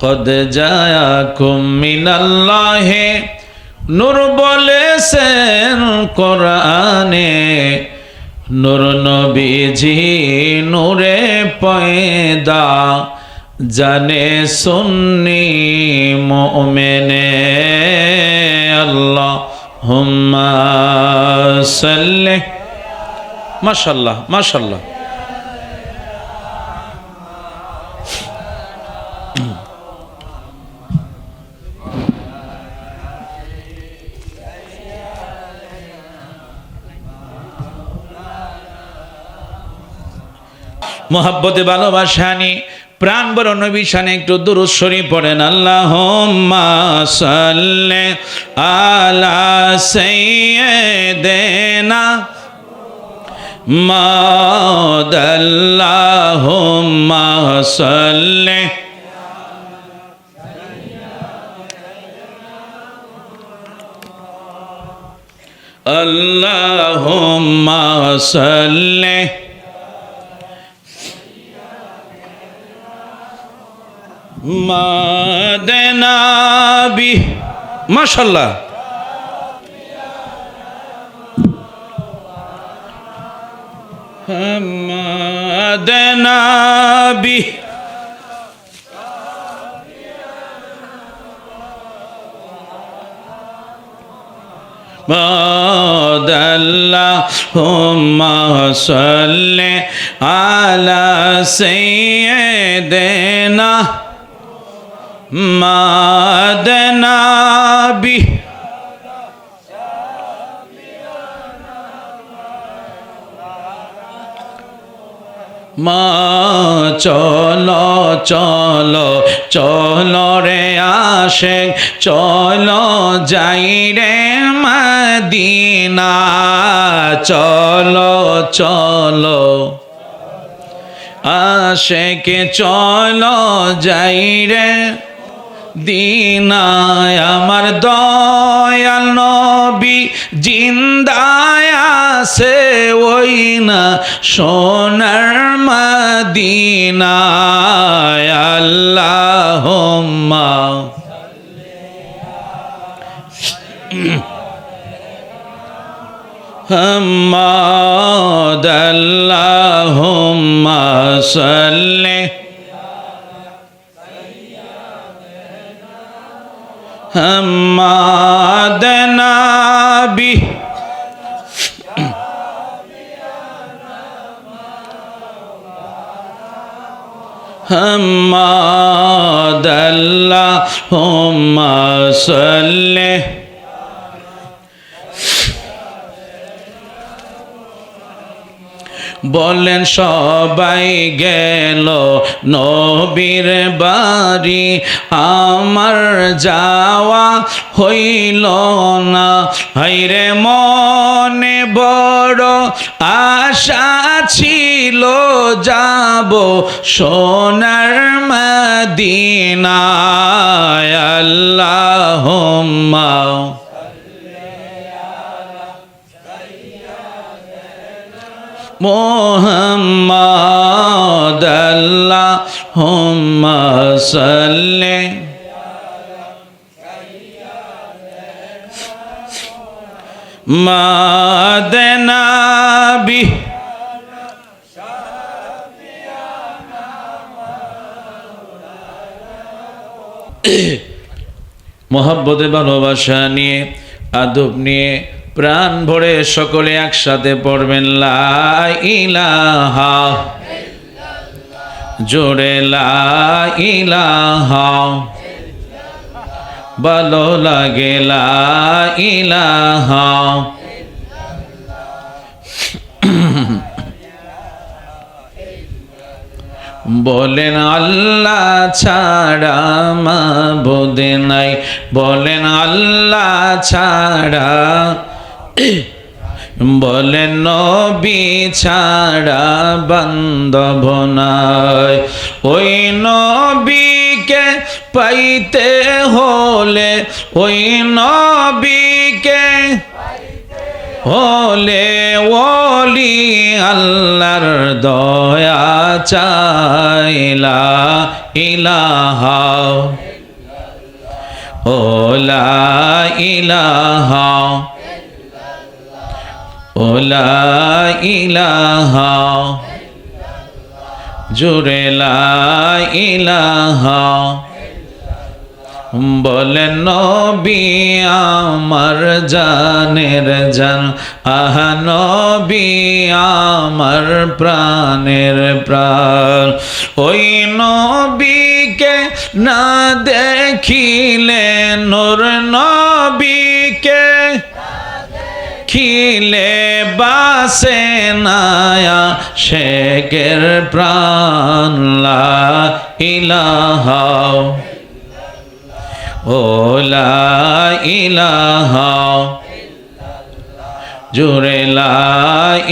কদ জায়াকুম মিনাল্লাহি নূর বলেছেন কোরআনে, নূর নবীজি নূরে পয়দা, জানে সুন্নি মুমিনে। আল্লাহুম্মা সাল্লি, মাশাআল্লাহ মাশাআল্লাহ। মোহাব্বতে ভালোবাসা নিয়ে প্রাণ বড় নবী শানে একটু দুরূদ শরীফ পড়েন। আল্লাহুম্মা সাল্লি আলা সাইয়্যিদিনা মুহাম্মাদ। আল্লাহুম্মা সাল্লি আল্লাহুম্মা সাল্লি মাদনাবি, মাশাআল্লাহ। মাদনাবি আল্লাহুম্মা সাল্লি আলা সাইয়্যিদিনা মাদনাবি। মা চলো চলো চলো রে আশিক, চলো যাই রে মদিনা। চলো চলো আশিক, চলো যাই রে দিনায়। আমার দয়াল নবী জিন্দায় আছে, ওই না সোনার মদিনায়। আল্লাহুম্মা মুহাম্মাদ। আল্লাহুম্মা সাল্লি মাদনাবি মুহাম্মাদ। আল্লাহুম্মা সাল্লি বলেন সবাই গেল নবীর বাড়ি, আমার যাওয়া হইল না। হায়রে মনে বড় আশা ছিল, যাব সোনার মদিনায়। আল্লাহুম্মা মুহাম্মাদ। আল্লাহুম্মা সাল্লি মাদনাবি মোহাব্বতে ভালোবাসা নিয়ে, আদব নিয়ে প্রাণ ভরে সকলে একসাথে পড়বেন লা ইলাহা, জোরে লা ইলাহা। ভালো লাগে লা ইলাহা। বলেন আল্লাহ ছাড়া মাবুদ নাই, বলেন আল্লাহ ছাড়া, বলেন নবী ছাড়া বান্ধব নাই। ওই নবীকে পাইতে হলে, ওই নবীকে হলে ওলি আল্লাহর দয়া চাইলা ইলাহা ও লা ইলাহা ও লা ইলাহা জোরে লা ইলাহা বলেন নবী আমার জানের জান আহা নবী আমার প্রাণের প্রাণ ওই নবীকে না দেখিলে নূর নবীকে খিলে বাসে নায়া শেখের প্রাণ লা ইলাহা ও লা ইলাহা জোরে লা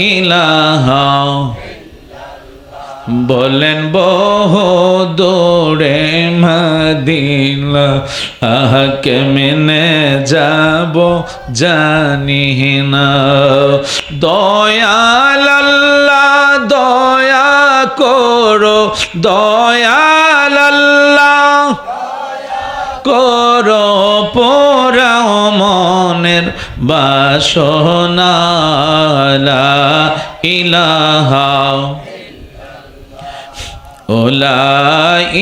ইলাহা বলেন বহু দূরে মদিনা কেমনে যাব জানি না দয়াল আল্লাহ দয়া করো দয়াল আল্লাহ করো পোড়াও মনের বাসনা লা ইলাহা ও লা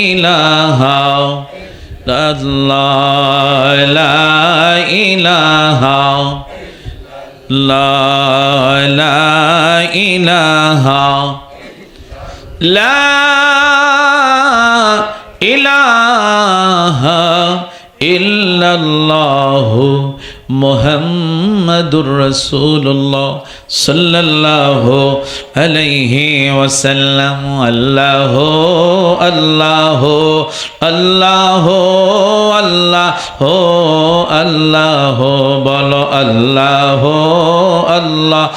ইলাহা ইল্লাল্লাহ লা ইলাহা লা ইলাহা লা ইলাহা ইল্লাল্লাহু মুহাম্মাদুর রাসূলুল্লাহ সাল্লাল্লাহু আলাইহি ওয়াসাল্লাম আল্লাহ আল্লাহ আল্লাহ আল্লাহ আল্লাহ বলো আল্লাহ আল্লাহ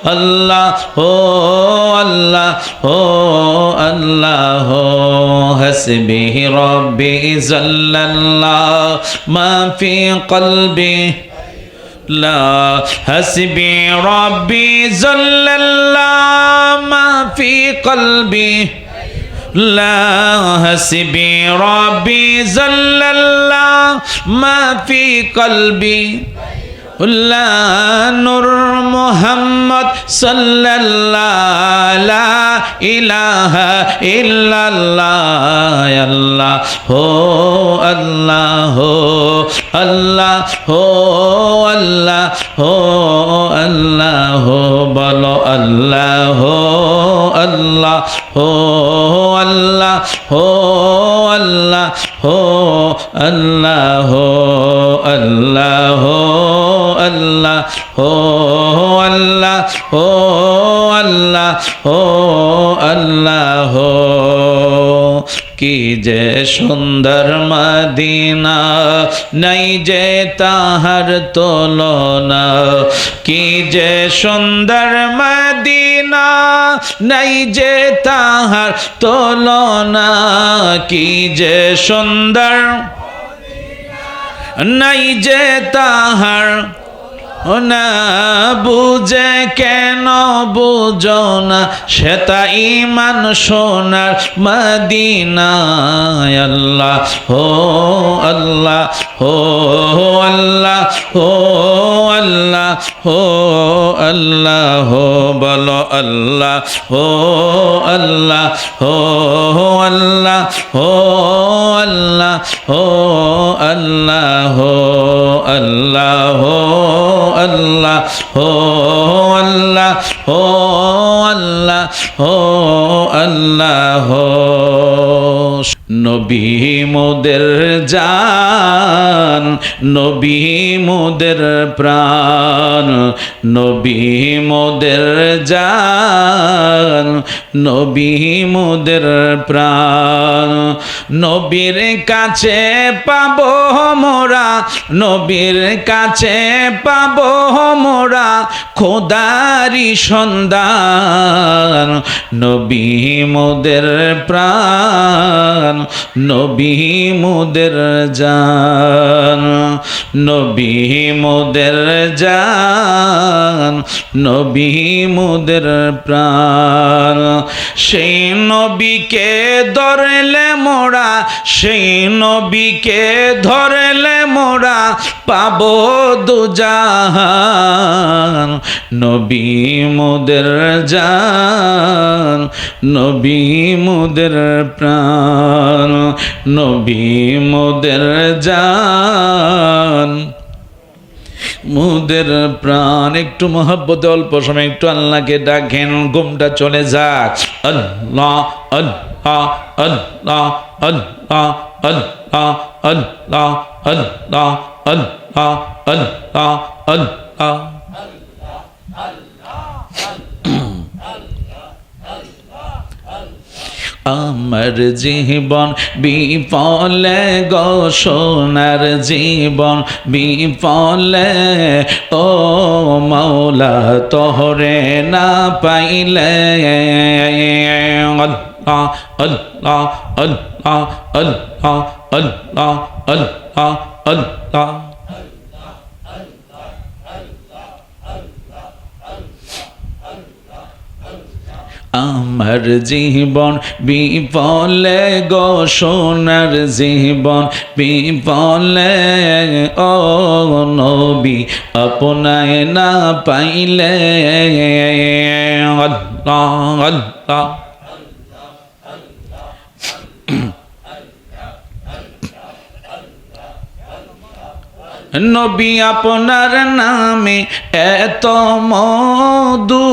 আল্লাহ আল্লাহ আল্লাহ হাসবি রব্বি জাল্লাল্লাহ মা ফি কলবি لا حسبي ربي جل الله ما في قلبي لا حسبي ربي جل الله ما في قلبي لا نور محمد صلى الله لا إله إلا الله الله هو الله الله هو الله هو الله بلو الله الله هو الله هو الله هو الله الله আল্লাহ হো আল্লাহ হো আল্লাহ হো আল্লাহ কি যে সুন্দর মদিনা নাই যে তাহার তুলনা কি যে সুন্দর মদিনা নাই যে তাহার তুলনা কি যে সুন্দর নাই যে তাহার না বুঝে কেন বুঝো না সেটা ইমান সোনার মদিনায় আল্লাহ হো আল্লাহ হো আল্লাহ হো আল্লাহ হো আল্লাহ হো বলো আল্লাহ হো আল্লাহ হো আল্লাহ হো আল্লাহ হো আল্লাহ হো আল্লাহ হো আল্লাহ হো আল্লাহ হো আল্লাহ হো আল্লাহ নবী মোদের জান নবী মোদের প্রাণ নবী মোদের জান নবী মোদের প্রাণ নবীর কাছে পাবো মোরা নবীর কাছে পাবো মোরা খোদারি সন্ধান নবী মোদের প্রাণ নবী মোদের জান, নবী মোদের জান, নবী মোদের প্রাণ। সেই নবীকে ধরলে মোরা, সেই নবীকে ধরলে মোরা পাবো দুজাহান। নবী মোদের জান, নবী মোদের প্রাণ, নবী মোদের জান, মুদের প্রাণ। একটু মহব্বতে অল্প সময় একটু আল্লাহকে ডাকেন, ঘুমটা চলে যাক। আল্লাহ আল্লাহ আল্লাহ আল্লাহ আল্লাহ আল্লাহ আল্লাহ আল্লাহ আল্লাহ আল্লাহ। আমার জীবন বিফলে গো সোনার জীবন বিফলে, ও মাওলা তোহরে না পাইলে। আল্লাহ আল্লাহ আল্লাহ আল্লাহ আল্লাহ আল্লাহ আল্লাহ। আমার জীবন বিফলে গো সোনার জীবন বিফলে, ও নবী আপনায় না পাইলে। আল্লাহ আল্লাহ। নবী আপনার নামে এত মধু,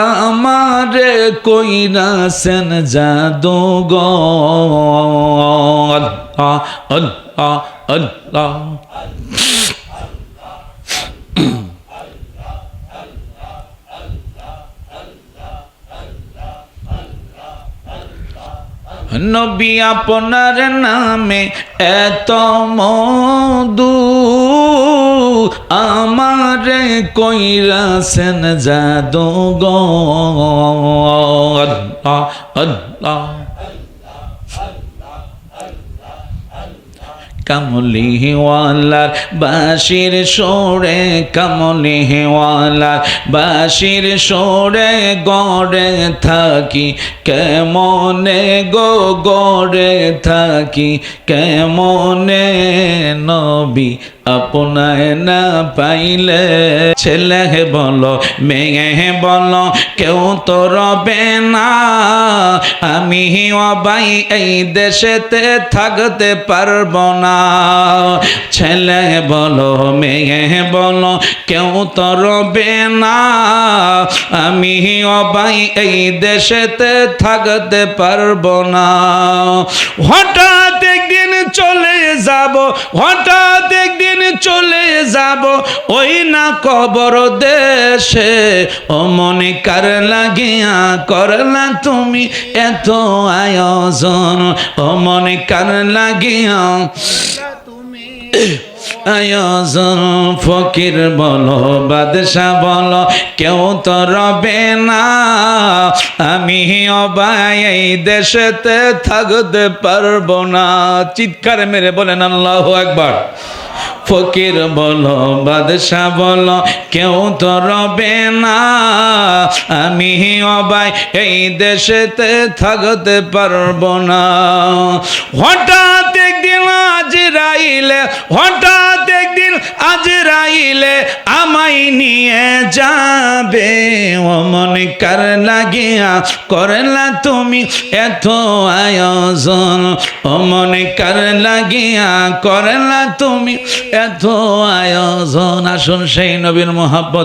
আমারে কইরাছেন জাদু গো। আল্লাহ আল্লাহ আল্লাহ। নবী আপনার নামে এত মধু, আমারে কইরাছেন জাদু গো। আল্লাহ আল্লাহ। কামলিওয়ালার বাঁশির সুরে, কামলিওয়ালার বাঁশির সুরে গড়ে থাকি কেমনে গো, গড়ে থাকি কেমনে। নবী আপনায় না পাইলে, ছেলে বলো মেয়ে বলো কেউ তো রবে না। আমি অবাই এই দেশেতে থাকতে পারবো না। ছেলে বলো মেয়ে বলো কেউ তো রবে না। আমি অবাই এই দেশেতে থাকতে পারবো না। হঠাৎ একদিন চলে যাব, হঠাৎ একদিন চলে যাব ওই না কবর দেশে। ও মনে কার লাগিয়া করলা তুমি এত আয়োজন, ও মনে কার লাগিয়া আয়োজন। ফকির বলো বাদশা বলো কেউ তো রবে না। আমি অবাই এই দেশেতে থাকতে পারবো না। চিৎকার মেরে বলেন আল্লাহু আকবার। ফকির বলো বাদশা বলো কেউ তো রবে না। আমি অবাই এই দেশেতে থাকতে পারবো না। হঠাৎ একদিন আজরাইলে, হঠাৎ একদিন আজরাইলে আমায় নিয়ে যাবে। ও মনে কার লাগিয়া করলা তুমি এত আয়োজন, ও মনে কার লাগিয়া করলা তুমি এত আয়োজন। আসুন সেই নবীর মোহাব্বত